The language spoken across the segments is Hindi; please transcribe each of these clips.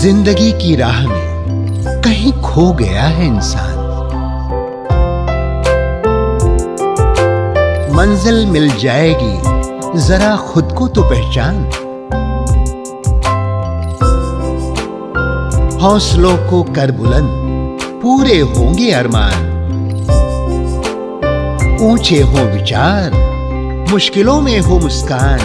जिंदगी की राह में कहीं खो गया है इंसान। मंजिल मिल जाएगी, जरा खुद को तो पहचान। हौसलों को कर बुलंद, पूरे होंगे अरमान। ऊंचे हो विचार, मुश्किलों में हो मुस्कान।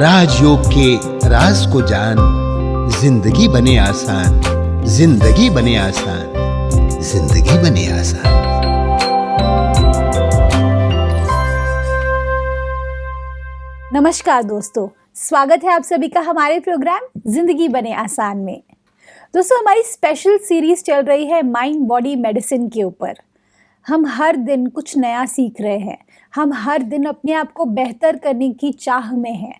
राजयोग के राज को जान, जिंदगी बने आसान, जिंदगी बने आसान, जिंदगी बने आसान। नमस्कार दोस्तों, स्वागत है आप सभी का हमारे प्रोग्राम जिंदगी बने आसान में। दोस्तों, हमारी स्पेशल सीरीज चल रही है माइंड बॉडी मेडिसिन के ऊपर। हम हर दिन कुछ नया सीख रहे हैं, हम हर दिन अपने आप को बेहतर करने की चाह में हैं।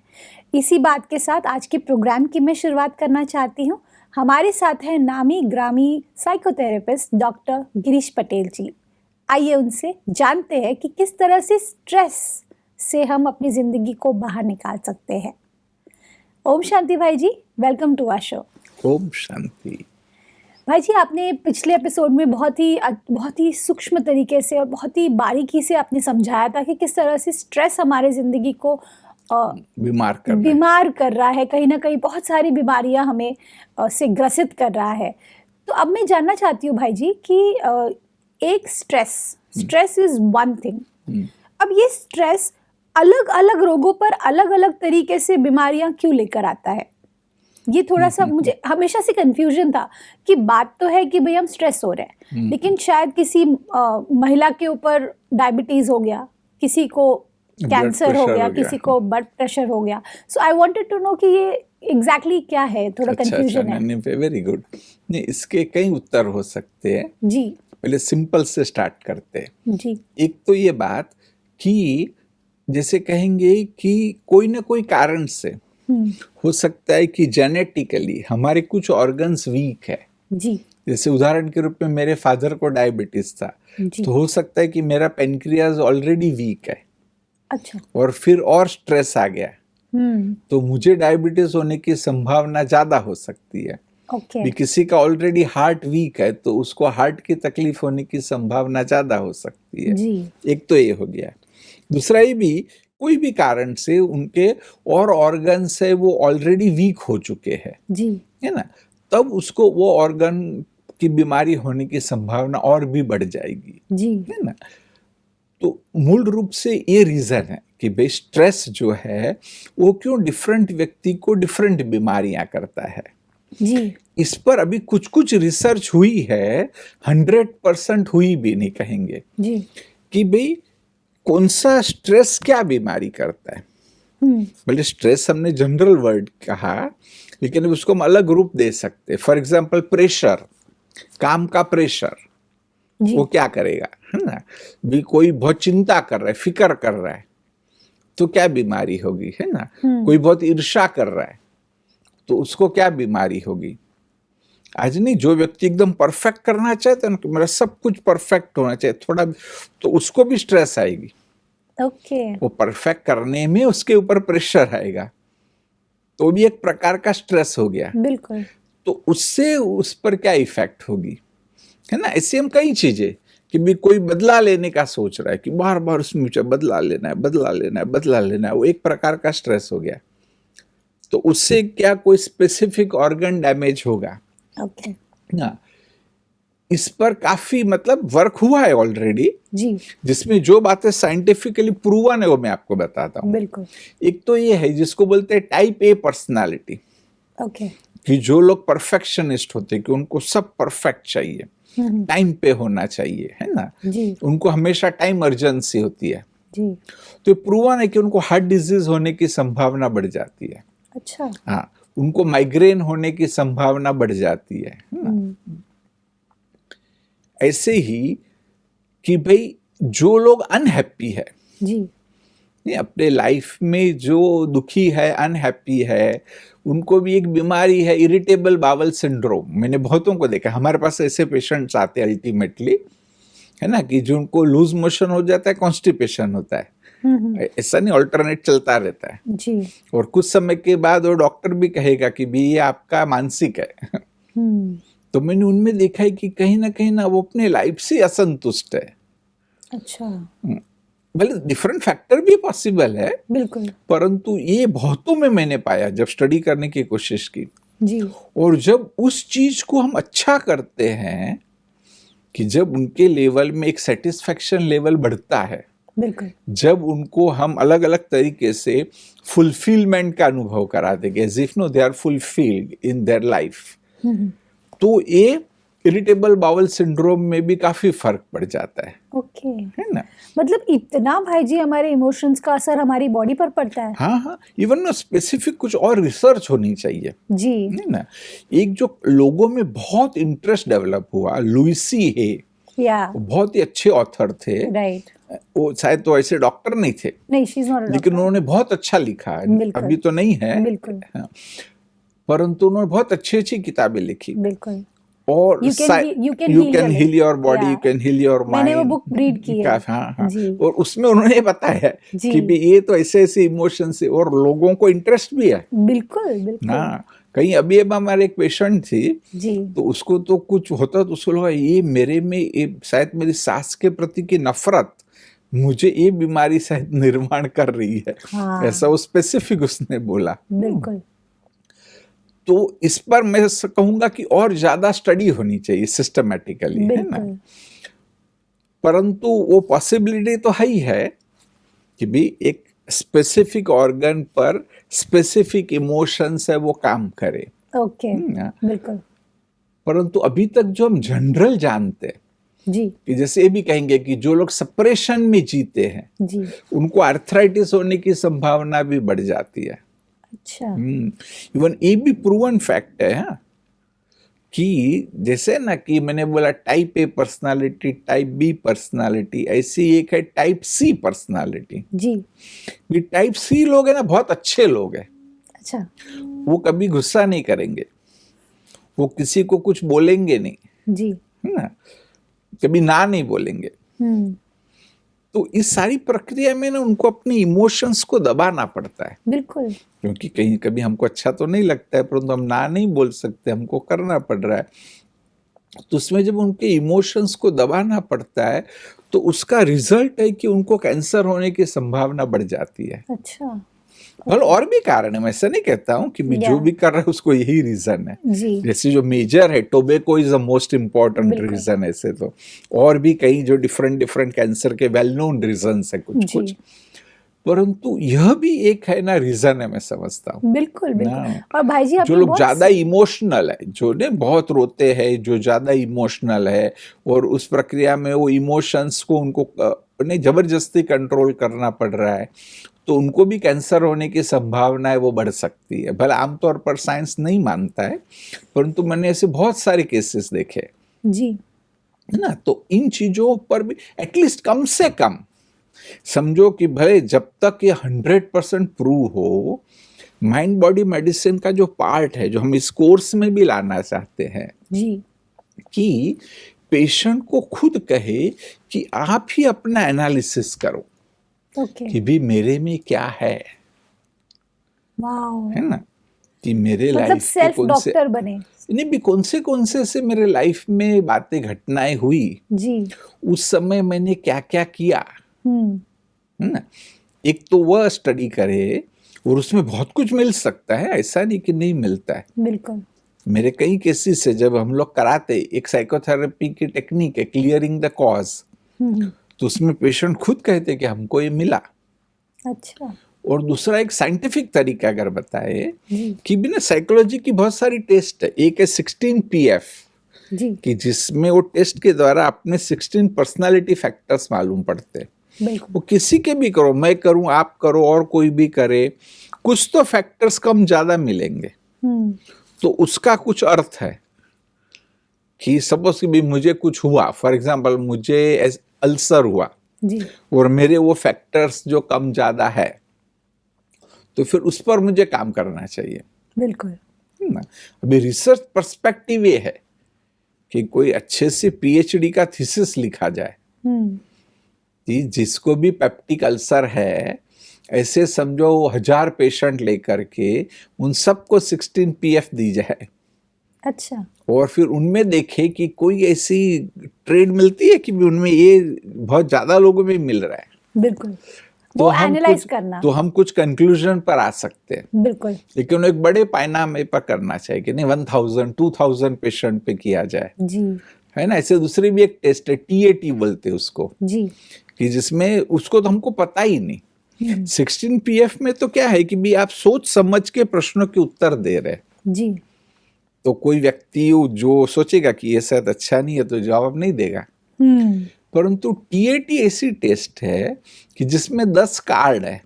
इसी बात के साथ आज के प्रोग्राम की मैं शुरुआत करना चाहती हूँ। हमारे साथ है नामी ग्रामी साइकोथेरेपिस्ट डॉक्टर गिरीश पटेल जी। आइए उनसे जानते हैं कि किस तरह से स्ट्रेस से हम अपनी ज़िंदगी को बाहर निकाल सकते हैं। ओम शांति भाई जी, welcome to our show. Om Shanti. भाई जी, आपने पिछले एपिसोड में बहुत ही सूक्ष्म तरीके से और बहुत ही बारीकी से आपने समझाया था कि किस तरह से स्ट्रेस हमारे ज़िंदगी को बीमार कर रहा है। कहीं ना कहीं बहुत सारी बीमारियां हमें से ग्रसित कर रहा है। तो अब मैं जानना चाहती हूँ भाई जी कि एक स्ट्रेस इज वन थिंग। अब ये स्ट्रेस अलग अलग रोगों पर अलग अलग तरीके से बीमारियां क्यों लेकर आता है? ये थोड़ा सा मुझे हमेशा से कंफ्यूजन था कि बात तो है कि भाई हम स्ट्रेस हो रहे हैं, लेकिन शायद किसी महिला के ऊपर डायबिटीज हो गया, किसी को कैंसर हो गया, किसी को ब्लड प्रेशर हो गया। सो आई वांटेड टू नो कि ये एग्जैक्टली क्या है, थोड़ा कंफ्यूजन है। Very good. नहीं, इसके कई उत्तर हो सकते हैं जी। पहले सिंपल से स्टार्ट करते हैं जी। एक तो ये बात कि जैसे कहेंगे कि कोई ना कोई कारण से हो सकता है कि जेनेटिकली हमारे कुछ ऑर्गन्स वीक है जी। जैसे उदाहरण के रूप में मेरे फादर को डायबिटीज था, तो हो सकता है कि मेरा पेनक्रियाज ऑलरेडी वीक है। अच्छा। और फिर और स्ट्रेस आ गया तो मुझे डायबिटीज होने की संभावना ज्यादा हो सकती है। ओके। किसी का ऑलरेडी हार्ट वीक है तो उसको हार्ट की तकलीफ होने की संभावना ज्यादा हो सकती है जी। एक तो ये हो गया। दूसरा ये भी कोई भी कारण से उनके और ऑर्गन्स है वो ऑलरेडी वीक हो चुके हैं जी, है ना, तब उसको वो ऑर्गन की बीमारी होने की संभावना और भी बढ़ जाएगी जी, है ना। तो मूल रूप से ये रीजन है कि भाई स्ट्रेस जो है वो क्यों डिफरेंट व्यक्ति को डिफरेंट बीमारियां करता है जी। इस पर अभी कुछ कुछ रिसर्च हुई है, 100% हुई भी नहीं कहेंगे जी। कि भाई कौन सा स्ट्रेस क्या बीमारी करता है। भले स्ट्रेस हमने जनरल वर्ड कहा, लेकिन उसको हम अलग रूप दे सकते। फॉर एग्जाम्पल प्रेशर, काम का प्रेशर, वो क्या करेगा है ना। भी कोई बहुत चिंता कर रहा है, फिक्र कर रहा है, तो क्या बीमारी होगी है ना। कोई बहुत ईर्ष्या कर रहा है तो उसको क्या बीमारी होगी। आज नहीं, जो व्यक्ति एकदम परफेक्ट करना चाहता है ना, मेरा सब कुछ परफेक्ट होना चाहिए थोड़ा, तो उसको भी स्ट्रेस आएगी। ओके। वो परफेक्ट करने में उसके ऊपर प्रेशर आएगा, तो भी एक प्रकार का स्ट्रेस हो गया। बिल्कुल। तो उससे उस पर क्या इफेक्ट होगी है ना। ऐसे हम कई चीजें कि भी कोई बदला लेने का सोच रहा है कि बार बार उसमें मुझे बदला लेना है, बदला लेना है, बदला लेना है, वो एक प्रकार का स्ट्रेस हो गया। तो उससे क्या कोई स्पेसिफिक ऑर्गन डैमेज होगा ओके ना। इस पर काफी मतलब वर्क हुआ है ऑलरेडी जी, जिसमें जो बातें साइंटिफिकली प्रूवन है वो मैं आपको बताता हूँ। बिल्कुल। एक तो ये है जिसको बोलते हैं टाइप ए पर्सनालिटी, ओके। कि जो लोग परफेक्शनिस्ट होते हैं कि उनको सब परफेक्ट चाहिए, टाइम पे होना चाहिए है ना जी, उनको हमेशा टाइम अर्जेंसी होती है। जी। तो प्रूवन है कि उनको हार्ट डिजीज होने की संभावना बढ़ जाती है। अच्छा। हाँ, उनको माइग्रेन होने की संभावना बढ़ जाती है ना? ऐसे ही कि भाई जो लोग अनहैप्पी है जी, अपने लाइफ में, जो दुखी है, अनहैप्पी है, उनको भी एक बीमारी है, इरिटेबल बावल सिंड्रोम। मैंने बहुतों को देखा, हमारे पास ऐसे पेशेंट्स आते हैं अल्टीमेटली है ना, कि जो उनको लूज मोशन हो जाता है, कॉन्स्टिपेशन होता है, ऐसा नहीं, ऑल्टरनेट चलता रहता है। जी। और कुछ समय के बाद वो डॉक्टर भी कहेगा कि भी ये आपका मानसिक है। तो मैंने उनमें देखा है कि कहीं ना वो अपने लाइफ से असंतुष्ट है। अच्छा। भले डिफरेंट फैक्टर भी पॉसिबल है, बिल्कुल। परंतु ये बहुतों में मैंने पाया जब स्टडी करने की कोशिश की। जी। और जब उस चीज को हम अच्छा करते हैं कि जब उनके लेवल में एक सेटिस्फेक्शन लेवल बढ़ता है, बिल्कुल। जब उनको हम अलग अलग तरीके से फुलफिलमेंट का अनुभव कराते हैं, as if no they are fulfilled in their life, तो ये इरिटेबल बाउल सिंड्रोम में भी काफी फर्क पड़ जाता है। ओके। है ना? मतलब इतना भाई जी हमारे इमोशंस का असर हमारी बॉडी पर पड़ता है? हाँ, इवन ना स्पेसिफिक कुछ और रिसर्च होनी चाहिए। जी। है ना? एक जो लोगों में बहुत इंटरेस्ट डेवलप हुआ, लुइसी है, या बहुत ही अच्छे ऑथर थे। राइट। वो शायद तो ऐसे डॉक्टर नहीं थे, नहीं, शी इज नॉट अ लेकिन डॉक्टर। उन्होंने बहुत अच्छा लिखा है। बिल्कुल। अभी तो नहीं है, बिल्कुल। हाँ, परंतु उन्होंने बहुत अच्छी अच्छी किताबें लिखी। बिल्कुल। और You can heal your body, you Yeah. Can heal your mind. मैंने वो बुक रीड की है। हाँ। जी। और उसमें उन्होंने बताया जी। कि भी ये तो ऐसे ऐसे इमोशन से, और लोगों को इंटरेस्ट भी है। बिल्कुल बिल्कुल। हाँ, कहीं अभी अब हमारे एक पेशेंट थी, जी। तो उसको तो कुछ होता तो उसको लगा ये मेरे में ये शायद मेरी सास के प्रति की नफरत मुझे ये बीमारी शायद निर्माण कर रही है। हाँ। ऐसा वो स्पेसिफिक उसने बोला। बिल्कुल। तो इस पर मैं कहूंगा कि और ज्यादा स्टडी होनी चाहिए सिस्टमैटिकली, है ना? बिल्कुल। परंतु वो पॉसिबिलिटी तो है ही है कि भी एक स्पेसिफिक ऑर्गन पर स्पेसिफिक इमोशंस है वो काम करे। ओके। बिल्कुल। परंतु अभी तक जो हम जनरल जानते हैं जी। कि जैसे ये भी कहेंगे कि जो लोग सप्रेशन में जीते हैं जी। उनको आर्थराइटिस होने की संभावना भी बढ़ जाती है। अच्छा। इवन ये भी प्रूवन फैक्ट है, हाँ, कि जैसे ना कि मैंने बोला type A personality, type B personality, ऐसी एक है टाइप सी पर्सनालिटी। जी। ये टाइप सी लोग है ना, बहुत अच्छे लोग हैं। अच्छा। वो कभी गुस्सा नहीं करेंगे, वो किसी को कुछ बोलेंगे नहीं, जी। है ना, कभी ना नहीं बोलेंगे। तो इस सारी प्रक्रिया में ना उनको अपने इमोशंस को दबाना पड़ता है। बिल्कुल। क्योंकि कहीं कभी हमको अच्छा तो नहीं लगता है, परंतु हम ना नहीं बोल सकते, हमको करना पड़ रहा है। तो उसमें जब उनके इमोशंस को दबाना पड़ता है तो उसका रिजल्ट है कि उनको कैंसर होने की संभावना बढ़ जाती है। अच्छा। और भी कारण है, मैं ऐसा नहीं कहता हूँ कि मैं जो भी कर रहा हूँ उसको यही रीजन है। जी। जैसे जो मेजर है, tobacco is the most important बिल्कुल। रीजन। ऐसे तो और भी कई जो डिफरेंट कैंसर के वेल नोन रीजन है कुछ, परंतु यह भी एक है ना रीजन है, मैं समझता हूँ। बिल्कुल बिल्कुल। और भाई जी जो लोग ज्यादा इमोशनल है, जो ने बहुत रोते हैं, जो ज्यादा इमोशनल है और उस प्रक्रिया में वो इमोशंस को उनको ने जबरदस्ती कंट्रोल करना पड़ रहा है, तो उनको भी कैंसर होने की संभावना है वो बढ़ सकती है। भले आमतौर पर साइंस नहीं मानता है, परंतु मैंने ऐसे बहुत सारे केसेस देखे। जी। है ना? तो इन चीजों पर भी एटलीस्ट कम से कम समझो कि भले जब तक ये 100% प्रूव हो, माइंड बॉडी मेडिसिन का जो पार्ट है, जो हम इस कोर्स में भी लाना चाहते हैं, जी, कि पेशेंट को खुद कहे कि आप ही अपना एनालिसिस करो कि भी मेरे में क्या है। वाओ। है ना? कि मेरे मतलब लाइफ सेल्फ डॉक्टर बने। नहीं भी कौन से मेरे लाइफ में बातें घटनाएं हुई जी, उस समय मैंने क्या क्या किया। है ना? एक तो वह स्टडी करे और उसमें बहुत कुछ मिल सकता है, ऐसा नहीं कि नहीं मिलता है। बिल्कुल। मेरे कई केसेस से जब हम लोग कराते, एक साइकोथेरेपी की टेक्निक है क्लियरिंग द कॉज, तो उसमें पेशेंट खुद कहते कि हमको ये मिला। अच्छा। और दूसरा एक साइंटिफिक तरीका अगर बताए कि बिना साइकोलॉजी की बहुत सारी टेस्ट है। एक है 16PF जी, कि जिसमें वो टेस्ट के द्वारा अपने 16 पर्सनालिटी फैक्टर्स मालूम पड़ते हैं। बिल्कुल। वो किसी के भी करो, मैं करूं, आप करो, और कोई भी करे, कुछ तो फैक्टर्स कम ज्यादा मिलेंगे। तो उसका कुछ अर्थ है कि सपोज कि भी मुझे कुछ हुआ, फॉर एग्जांपल मुझे अल्सर हुआ जी, और मेरे वो फैक्टर्स जो कम ज्यादा है, तो फिर उस पर मुझे काम करना चाहिए। बिल्कुल। ना? अभी रिसर्च पर्सपेक्टिव ये है कि कोई अच्छे से PhD का थीसिस लिखा जाए कि जिसको भी पेप्टिक अल्सर है, ऐसे समझो 1000 पेशेंट लेकर के उन सबको 16 PF दी जाए अच्छा। और फिर उनमें देखे कि कोई ऐसी ट्रेड मिलती है कि भी उनमें ये बहुत ज्यादा लोगों में मिल रहा है, बिल्कुल, वो एनालाइज करना। तो हम कुछ कंक्लूजन पर आ सकते हैं। बिल्कुल। लेकिन एक बड़े पैमाने पर करना चाहिए कि नहीं 1000 2000 पेशेंट पे किया जाए, जी है ना। ऐसे दूसरी भी एक टेस्ट है, TAT बोलते हैं उसको, जी, कि जिसमें उसको तो हमको पता ही नहीं। 16 PF में तो क्या है कि भी आप सोच समझ के प्रश्नों के उत्तर दे रहे, जी तो कोई व्यक्ति जो सोचेगा कि ये शायद अच्छा नहीं है तो जवाब नहीं देगा। परंतु TAT ऐसी टेस्ट है कि जिसमें 10 कार्ड है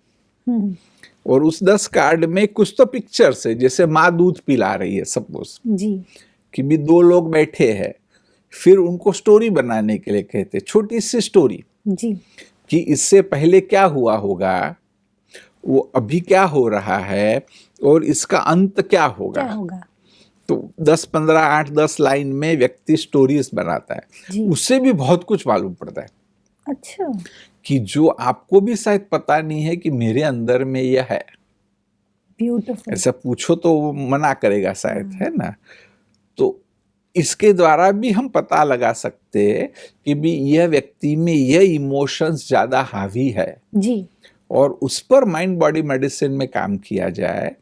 और उस 10 कार्ड में कुछ तो पिक्चर्स है, जैसे माँ दूध पिला रही है सपोज, जी कि भी 2 लोग बैठे हैं, फिर उनको स्टोरी बनाने के लिए कहते, छोटी सी स्टोरी, जी, कि इससे पहले क्या हुआ होगा, वो अभी क्या हो रहा है और इसका अंत क्या होगा। क्या होगा। तो 10-15 8-10 लाइन में व्यक्ति स्टोरीज बनाता है, उससे भी बहुत कुछ मालूम पड़ता है। अच्छा, कि जो आपको भी शायद पता नहीं है कि मेरे अंदर में यह है। ब्यूटीफुल। ऐसा पूछो तो वो मना करेगा शायद, है ना। तो इसके द्वारा भी हम पता लगा सकते हैं कि भी यह व्यक्ति में यह इमोशंस ज्यादा हावी है जी, और उस पर माइंड बॉडी मेडिसिन में काम किया जाए,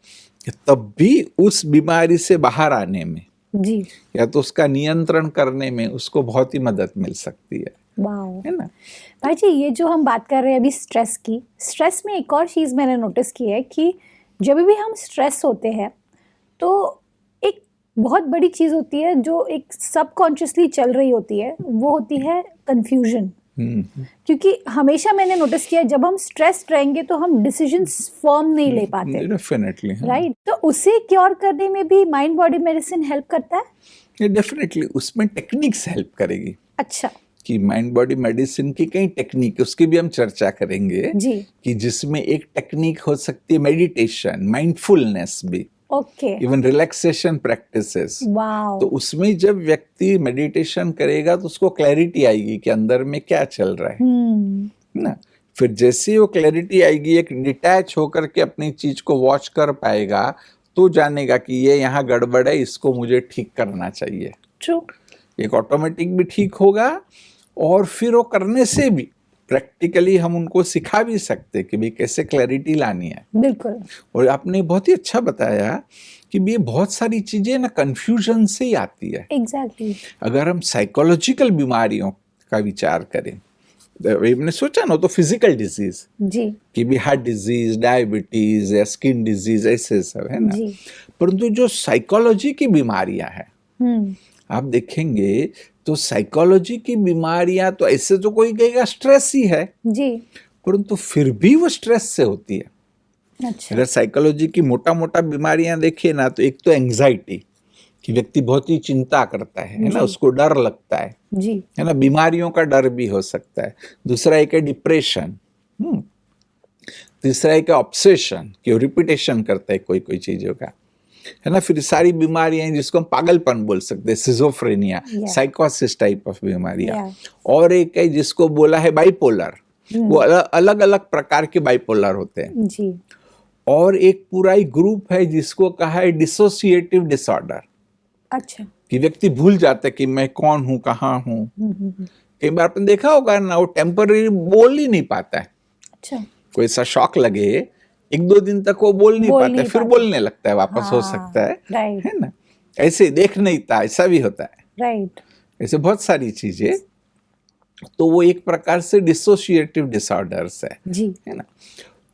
तब भी उस बीमारी से बाहर आने में जी, या तो उसका नियंत्रण करने में उसको बहुत ही मदद मिल सकती है वाओ। ना। भाई जी, ये जो हम बात कर रहे हैं अभी स्ट्रेस की, स्ट्रेस में एक और चीज़ मैंने नोटिस की है कि जब भी हम स्ट्रेस होते हैं तो एक बहुत बड़ी चीज़ होती है जो एक सबकॉन्शियसली चल रही होती है, वो होती है कंफ्यूजन। क्योंकि हमेशा मैंने नोटिस किया जब हम स्ट्रेस्ड रहेंगे तो हम डिसीजंस फर्म नहीं ले पाते, डेफिनेटली, राइट। तो उसे क्योर करने में भी माइंड बॉडी मेडिसिन हेल्प करता है। डेफिनेटली उसमें टेक्निक्स हेल्प करेगी। अच्छा, कि माइंड बॉडी मेडिसिन की कई टेक्निक, उसकी भी हम चर्चा करेंगे जी, कि जिसमें एक टेक्निक हो सकती है मेडिटेशन, माइंडफुलनेस भी, okay, even relaxation practices. Wow, तो उसमें जब व्यक्ति मेडिटेशन करेगा तो उसको क्लैरिटी आएगी कि अंदर में क्या चल रहा है ना। फिर जैसे वो क्लैरिटी आएगी, एक डिटैच होकर के अपनी चीज को वॉच कर पाएगा, तो जानेगा कि ये यहाँ गड़बड़ है, इसको मुझे ठीक करना चाहिए। ट्रू, एक ऑटोमेटिक भी ठीक होगा और फिर वो करने से भी प्रैक्टिकली हम उनको सिखा भी सकते कि भाई कैसे क्लैरिटी लानी है। बिल्कुल। और आपने बहुत ही अच्छा बताया कि ये बहुत सारी चीजें ना कंफ्यूजन से ही आती है। एग्जैक्टली। अगर हम साइकोलॉजिकल बीमारियों का विचार करें, हमने सोचा ना तो फिजिकल डिजीज, जी, कि भी हार्ट डिजीज, डायबिटीज या स्किन डिजीज ऐसे सब है ना। जी, परंतु जो साइकोलॉजी की बीमारियां हैं, आप देखेंगे तो साइकोलॉजी की बीमारियां तो ऐसे तो कोई कहेगा स्ट्रेस ही है, जी, परंतु फिर भी वो स्ट्रेस से होती है। अच्छा, अगर साइकोलॉजी की मोटा मोटा बीमारियां देखिए ना, तो एक तो एंजाइटी, कि व्यक्ति बहुत ही चिंता करता है ना, उसको डर लगता है जी, ना, बीमारियों का डर भी हो सकता है। दूसरा एक है डिप्रेशन, तीसरा एक है ऑब्सेशन, कि रिपीटेशन करता है कोई कोई चीजों का, है ना। फिर सारी बीमारियां हैं जिसको हम पागलपन बोल सकते हैं, सिजोफ्रेनिया, साइकोसिस टाइप ऑफ बीमारियां। और एक है जिसको बोला है बाइपोलर, वो अलग अलग प्रकार के बाइपोलर होते हैं जी। और एक पूरा ही ग्रुप है जिसको कहा है डिसोसिएटिव डिसऑर्डर। अच्छा, कि व्यक्ति भूल जाता है कि मैं कौन हूं, कहाँ हूं। कई बार आपने देखा होगा ना, वो टेम्पररी बोल ही नहीं पाता है। अच्छा, कोई ऐसा शॉक लगे, 1-2 दिन तक वो बोल नहीं पाता, फिर बोलने लगता है वापस, हो सकता है ना। ऐसे देख नहीं था, ऐसा भी होता है, राइट। ऐसे बहुत सारी चीजें। तो वो एक प्रकार से डिसोसिएटिव डिसऑर्डर्स है ना।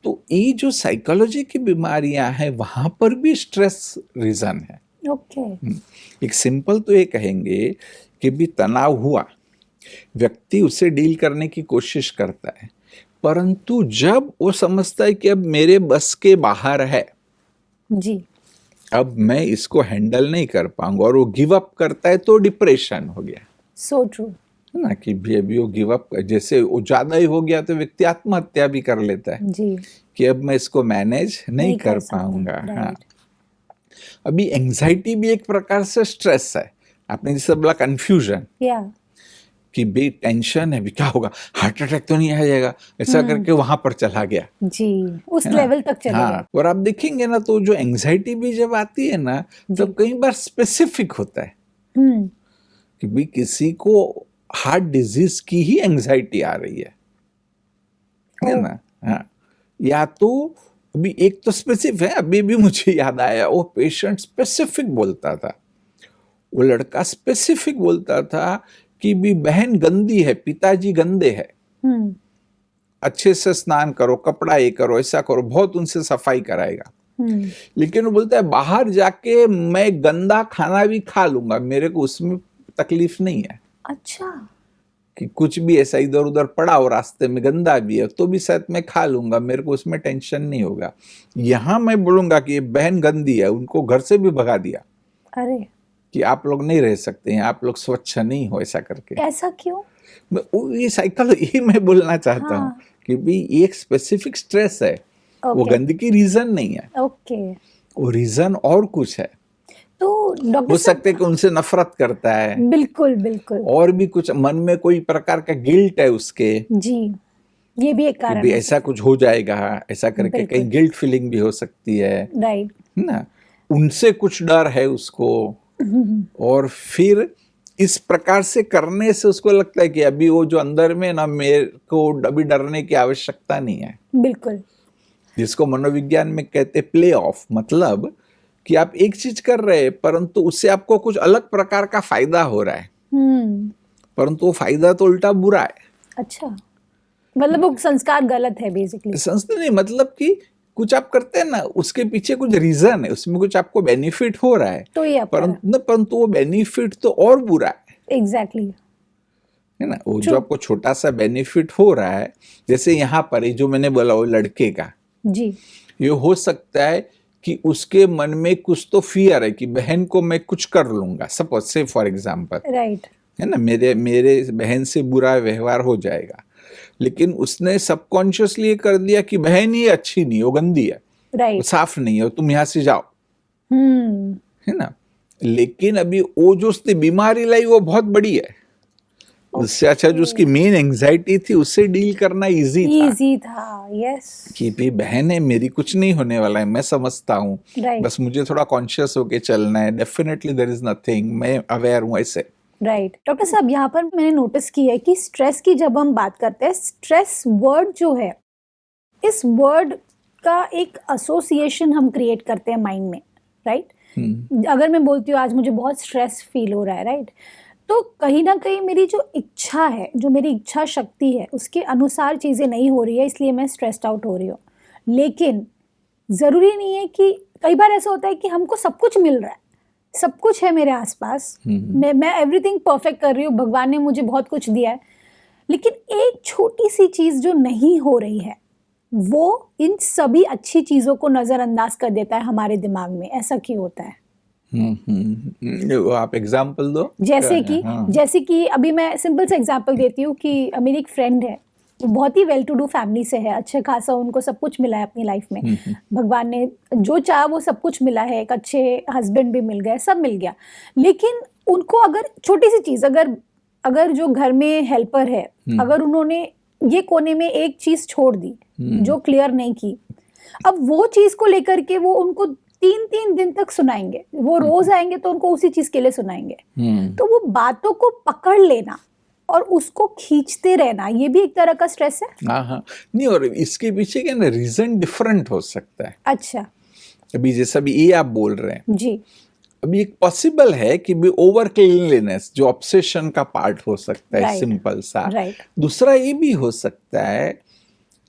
तो ये जो साइकोलॉजी की बीमारियां हैं, वहां पर भी स्ट्रेस रीजन है। ओके, एक सिंपल तो ये कहेंगे कि भी तनाव हुआ, व्यक्ति उसे डील करने की कोशिश करता है, परंतु जब वो समझता है कि अब मेरे बस के बाहर है, जी, अब मैं इसको हैंडल नहीं कर पाऊंगा, और वो गिव अप करता है, तो डिप्रेशन हो गया। सो ट्रू, है ना। कि भी अभी वो गिव अप, जैसे वो ज्यादा ही हो गया तो व्यक्ति आत्महत्या भी कर लेता है, जी, कि अब मैं इसको मैनेज नहीं कर पाऊंगा। हाँ, अभी एंजाइटी भी एक प्रकार से स्ट्रेस है। आपने जैसे बोला कंफ्यूजन, कि बे टेंशन है, भी क्या होगा, हार्ट अटैक तो नहीं आ जाएगा, ऐसा करके वहां पर चला गया जी, उस है ना? लेवल तक चले गए। हाँ, और आप देखेंगे ना तो जो एंजाइटी भी जब आती है ना तो कई बार स्पेसिफिक होता है हम्म, कि भी किसी को हार्ट डिजीज की ही एंजाइटी आ रही है ना? हाँ, या तो अभी एक तो स्पेसिफिक है, अभी भी मुझे याद आया, वो पेशेंट स्पेसिफिक बोलता था, वो लड़का स्पेसिफिक बोलता था कि भी बहन गंदी है, पिताजी गंदे है, हम्म, अच्छे से स्नान करो, कपड़ा ये करो, ऐसा करो, बहुत उनसे सफाई कराएगा। लेकिन वो बोलता है बाहर जाके मैं गंदा खाना भी खा लूंगा, मेरे को उसमें तकलीफ नहीं है अच्छा, कि कुछ भी ऐसा इधर उधर पड़ा हो रास्ते में गंदा भी है तो भी शायद मैं खा लूंगा, मेरे को उसमें टेंशन नहीं होगा। यहाँ मैं बोलूंगा कि ये बहन गंदी है, उनको घर से भी भगा दिया अरे कि आप लोग नहीं रह सकते हैं, आप लोग स्वच्छ नहीं हो, ऐसा करके। ऐसा क्यों? ये साइकिल यही मैं बोलना चाहता हूँ हाँ। कि भी एक स्पेसिफिक स्ट्रेस है, वो ओके। गंदगी रीजन नहीं है, ओके, वो रीजन और कुछ है। तो हो डॉक्टर सकता है कि उनसे नफरत करता है, बिल्कुल बिल्कुल, और भी कुछ मन में कोई प्रकार का गिल्ट है उसके जी, ये भी एक कि कारण भी है। ऐसा कुछ हो जाएगा, ऐसा करके बिल्कुल। कहीं गिल्ट फीलिंग भी हो सकती है राइट, ना, उनसे कुछ डर है उसको, और फिर इस प्रकार से करने से उसको लगता है कि अभी वो जो अंदर में ना, मेरे को अभी डरने की आवश्यकता नहीं है, बिल्कुल, जिसको मनोविज्ञान में कहते प्ले ऑफ, मतलब कि आप एक चीज कर रहे हैं परंतु उससे आपको कुछ अलग प्रकार का फायदा हो रहा है, परंतु वो फायदा तो उल्टा बुरा है। अच्छा, मतलब वो संस्कार गलत है बेसिकली। संस्था नहीं, मतलब कि कुछ आप करते हैं ना, उसके पीछे कुछ रीजन है, उसमें कुछ आपको बेनिफिट हो रहा है, तो ये आप परंतु वो बेनिफिट तो और बुरा है एग्जैक्टली, है ना। वो जो आपको छोटा सा बेनिफिट हो रहा है, जैसे यहाँ पर ये जो मैंने बोला वो लड़के का, जी, ये हो सकता है कि उसके मन में कुछ तो फियर है कि बहन को मैं कुछ कर लूंगा, सपोज से फॉर एग्जांपल, राइट, है ना, मेरे बहन से बुरा व्यवहार हो जाएगा, लेकिन उसने सबकॉन्शियसली कर दिया कि बहन ही अच्छी नहीं, वो गंदी है, वो राइट, साफ नहीं है, तुम यहाँ से जाओ, है ना। लेकिन अभी वो जो उसने बीमारी लाई वो बहुत बड़ी है, उससे अच्छा जो उसकी मेन एंजाइटी थी उससे डील करना इजी था, यस, कि भी बहन है मेरी, कुछ नहीं होने वाला है, मैं समझता हूँ, राइट, बस मुझे थोड़ा कॉन्शियस होके चलना है, डेफिनेटली देयर इज नथिंग, मैं अवेयर हूँ ऐसे। राइट। डॉक्टर साहब, यहाँ पर मैंने नोटिस किया है कि स्ट्रेस की जब हम बात करते हैं, स्ट्रेस वर्ड जो है, इस वर्ड का एक एसोसिएशन हम क्रिएट करते हैं माइंड में, राइट। अगर मैं बोलती हूँ आज मुझे बहुत स्ट्रेस फील हो रहा है, राइट, तो कहीं ना कहीं मेरी जो इच्छा है, जो मेरी इच्छा शक्ति है, उसके अनुसार चीज़ें नहीं हो रही है, इसलिए मैं स्ट्रेस्ड आउट हो रही हूँ। लेकिन ज़रूरी नहीं है कि, कई बार ऐसा होता है कि हमको सब कुछ मिल रहा है, सब कुछ है मेरे आसपास, मैं एवरीथिंग परफेक्ट कर रही हूँ, भगवान ने मुझे बहुत कुछ दिया है, लेकिन एक छोटी सी चीज़ जो नहीं हो रही है, वो इन सभी अच्छी चीज़ों को नज़रअंदाज कर देता है हमारे दिमाग में। ऐसा क्यों होता है? आप एग्जाम्पल दो। जैसे कि अभी मैं सिंपल सा एग्जाम्पल देती हूँ कि मेरी एक फ्रेंड है, वो बहुत ही वेल टू डू फैमिली से है, अच्छे खासा उनको सब कुछ मिला है अपनी लाइफ में, भगवान ने जो चाहा वो सब कुछ मिला है, एक अच्छे हस्बैंड भी मिल गए, सब मिल गया, लेकिन उनको अगर छोटी सी चीज़, अगर जो घर में हेल्पर है, अगर उन्होंने ये कोने में एक चीज़ छोड़ दी जो क्लियर नहीं की, अब वो चीज़ को लेकर के वो उनको 3-3 दिन तक सुनाएंगे, वो रोज आएंगे तो उनको उसी चीज के लिए सुनाएंगे। तो वो बातों को पकड़ लेना और उसको खींचते रहना, ये भी एक तरह का स्ट्रेस है। हाँ, नहीं, और इसके पीछे क्या ना रीजन डिफरेंट हो सकता है। अच्छा, अभी जैसा भी ये आप बोल रहे हैं जी, अभी एक पॉसिबल है कि भी ओवर क्लीनलीनेस जो ऑब्सेशन का पार्ट हो सकता है, Right. सिंपल सा। राइट, दूसरा ये भी हो सकता है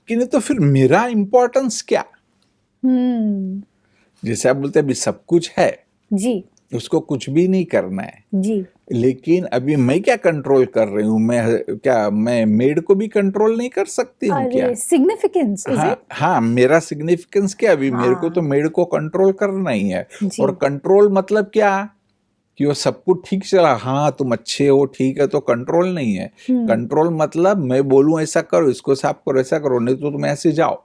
कि नहीं तो फिर मेरा इंपॉर्टेंस क्या, जैसे आप बोलते हैं अभी सब कुछ है जी, उसको कुछ भी नहीं करना है, जी, लेकिन अभी मैं क्या कंट्रोल कर रही हूँ, मैं मेड को भी कंट्रोल नहीं कर सकती हूँ क्या? अरे सिग्निफिकेंस, हाँ, मेरा सिग्निफिकेंस क्या, अभी मेरे को तो मेड को कंट्रोल करना ही है। जी। और कंट्रोल मतलब क्या कि वो सब कुछ ठीक चला, हाँ तुम अच्छे हो, ठीक है, तो कंट्रोल नहीं है। कंट्रोल मतलब मैं बोलूं ऐसा करो, इसको साफ करो, ऐसा करो, नहीं तो तुम ऐसे जाओ।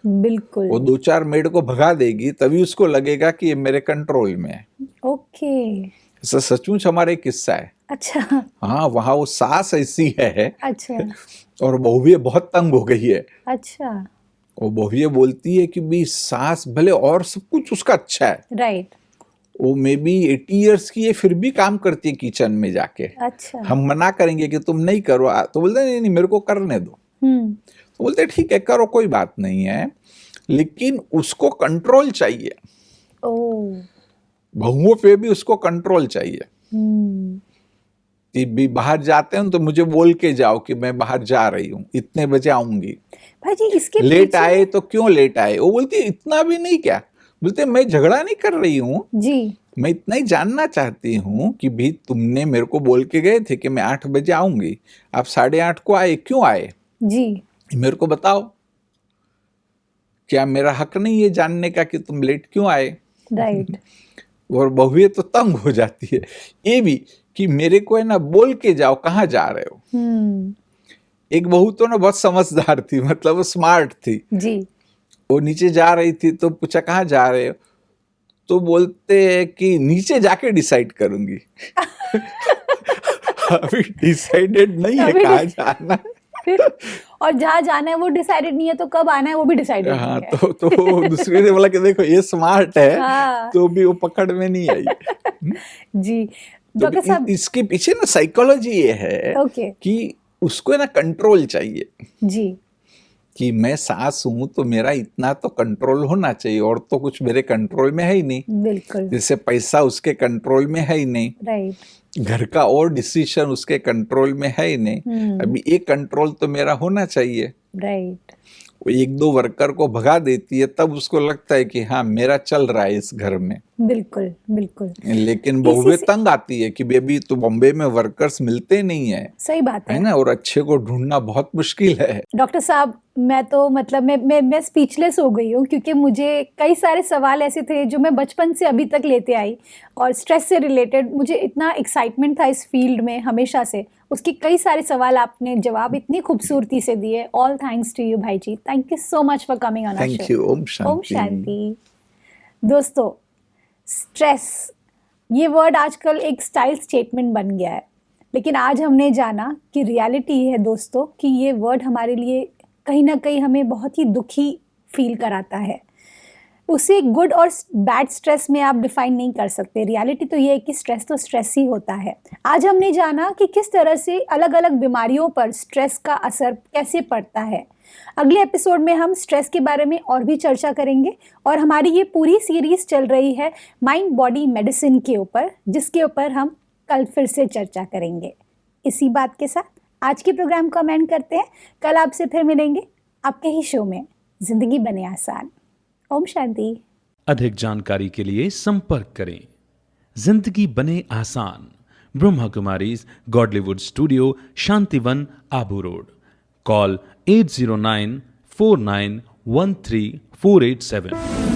बिल्कुल, वो 2-4 मेड को भगा देगी तभी उसको लगेगा कि ये मेरे कंट्रोल में है। ओके, ऐसा सचमुच हमारा एक किस्सा है। अच्छा हाँ, वहाँ वो सास ऐसी है अच्छा और बहू भी बहुत तंग हो गई है। अच्छा वो बहू ये बोलती है कि भी सास भले और सब कुछ उसका अच्छा है, राइट वो मे बी 80 इयर्स की है, फिर भी काम करती है किचन में जाके। अच्छा हम मना करेंगे कि तुम नहीं करो, तो बोलते नहीं नहीं मेरे को करने दो। तो बोलते ठीक है करो, कोई बात नहीं है, लेकिन उसको कंट्रोल चाहिए, ओ बहुओं पे भी उसको कंट्रोल चाहिए। कि भी बाहर जाते हैं तो मुझे बोल के जाओ कि मैं बाहर जा रही हूँ, इतने बजे आऊंगी। भाई जी इसके लेट पीछे आए तो क्यों लेट आए, वो बोलती है इतना भी नहीं क्या, बोलते मैं झगड़ा नहीं कर रही हूँ, जी मैं इतना ही जानना चाहती हूँ कि भी तुमने मेरे को बोल के गए थे कि मैं 8 बजे आऊंगी, आप 8:30 को आए, क्यों आए जी मेरे को बताओ, क्या मेरा हक नहीं है जानने का कि तुम लेट क्यों आए। राइट और बहुएं तो तंग हो जाती है ये भी कि मेरे को है ना बोल के जाओ कहाँ जा रहे हो। एक बहू तो ना बहुत समझदार थी, मतलब वो स्मार्ट थी। जी वो नीचे जा रही थी तो पूछा कहाँ जा रहे हो, तो बोलते हैं कि नीचे जाके डिसाइड करूंगी। अभी डिसाइडेड नहीं है अभी कहाँ जाना। और जहाँ जाना है वो डिसाइडेड नहीं है, तो कब आना है वो भी डिसाइडेड हाँ, नहीं है। तो दूसरे ने बोला कि देखो ये स्मार्ट है, हाँ। तो भी वो पकड़ में नहीं आई। जी तो डॉक्टर साहब इसके पीछे ना साइकोलॉजी ये है ओके कि उसको ना कंट्रोल चाहिए, जी कि मैं सास हूं तो मेरा इतना तो कंट्रोल होना चाहिए, और तो कुछ मेरे कंट्रोल में है ही नहीं। बिल्कुल जैसे पैसा उसके कंट्रोल में है ही नहीं, राइट घर का और डिसीजन उसके कंट्रोल में है ही नहीं। अभी एक कंट्रोल तो मेरा होना चाहिए। राइट वो 1-2 वर्कर को भगा देती है तब उसको लगता है कि हाँ मेरा चल रहा है इस घर में। बिल्कुल बिल्कुल लेकिन बहुएं तंग आती है कि बेबी तो बॉम्बे में वर्कर्स मिलते नहीं है, सही बात है है ना, और अच्छे को ढूंढना बहुत मुश्किल है। डॉक्टर साहब मैं तो मतलब मैं स्पीचलेस हो गई हूँ, क्योंकि मुझे कई सारे सवाल ऐसे थे जो मैं बचपन से अभी तक लेते आई, और स्ट्रेस से रिलेटेड मुझे इतना एक्साइटमेंट था इस फील्ड में हमेशा से, उसके कई सारे सवाल आपने जवाब इतनी खूबसूरती से दिए। ऑल थैंक्स टू यू भाई ji, thank you so much for coming on our show. Thank you. ओम ओम शांति। शांति। दोस्तों स्ट्रेस ये वर्ड आजकल एक स्टाइल स्टेटमेंट बन गया है, लेकिन आज हमने जाना कि रियलिटी है दोस्तों कि ये वर्ड हमारे लिए कहीं ना कहीं हमें बहुत ही दुखी फील कराता है। उसे गुड और बैड स्ट्रेस में आप डिफाइन नहीं कर सकते। रियलिटी तो ये है कि स्ट्रेस तो स्ट्रेस ही होता है। आज हमने जाना कि किस तरह से अलग अलग बीमारियों पर स्ट्रेस का असर कैसे पड़ता है। अगले एपिसोड में हम स्ट्रेस के बारे में और भी चर्चा करेंगे, और हमारी ये पूरी सीरीज चल रही है माइंड बॉडी मेडिसिन के ऊपर, जिसके ऊपर हम कल फिर से चर्चा करेंगे। इसी बात के साथ आज के प्रोग्राम को एंड करते हैं। कल आपसे फिर मिलेंगे आपके ही शो में जिंदगी बने आसान। ओम शांति। अधिक जानकारी के लिए संपर्क करें जिंदगी बने आसान, Brahma Kumaris Godlywood studio, Shantivan, Abu road. Call 80949134887।